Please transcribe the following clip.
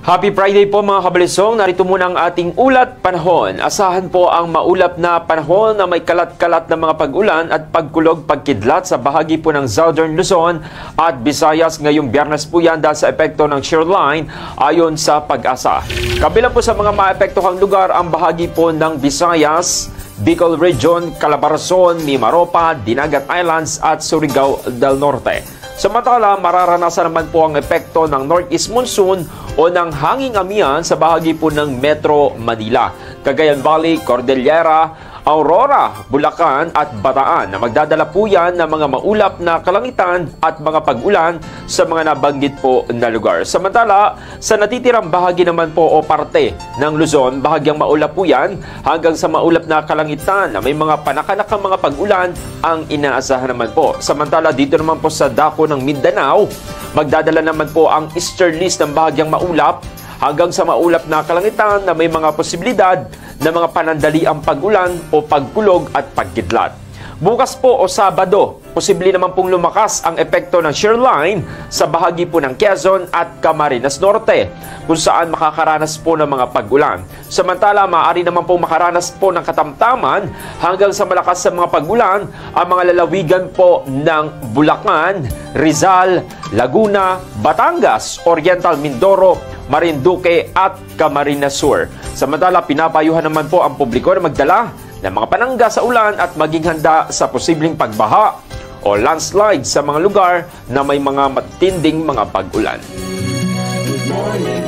Happy Friday po mga kabalisong. Narito muna ang ating ulat panahon. Asahan po ang maulap na panahon na may kalat-kalat na mga pag-ulan at pagkulog pagkidlat sa bahagi po ng Southern Luzon at Visayas ngayong Biyernes po yan dahil sa epekto ng shear line ayon sa Pag-asa. Kabilang po sa mga maepektuhang lugar ang bahagi po ng Visayas, Bicol Region, Calabarzon, Mimaropa, Dinagat Islands at Surigao del Norte. Samantala, mararanasan naman po ang epekto ng Northeast Monsoon o ng hanging amihan sa bahagi po ng Metro Manila, Cagayan Valley, Cordillera, Aurora, Bulacan at Bataan na magdadala po yan ng mga maulap na kalangitan at mga pag-ulan sa mga nabanggit po na lugar. Samantala, sa natitirang bahagi naman po o parte ng Luzon, bahagyang maulap po yan hanggang sa maulap na kalangitan na may mga panakanakang mga pag-ulan ang inaasahan naman po. Samantala, dito naman po sa dako ng Mindanao, magdadala naman po ang easterlies ng bahagyang maulap hanggang sa maulap na kalangitan na may mga posibilidad na mga panandaliang pag-ulan o pagkulog at pagkidlat. Bukas po o Sabado, posible naman pong lumakas ang epekto ng shear line sa bahagi po ng Quezon at Camarines Norte, kung saan makakaranas po ng mga pag-ulan. Samantala, maaari naman pong makaranas po ng katamtaman hanggang sa malakas sa mga pag-ulan ang mga lalawigan po ng Bulacan, Rizal, Laguna, Batangas, Oriental Mindoro, Marinduque at Camarines Sur. Samantala, pinapayuhan naman po ang publiko na magdala ng mga panangga sa ulan at maging handa sa posibleng pagbaha o landslide sa mga lugar na may mga matinding mga pag-ulan. Good morning.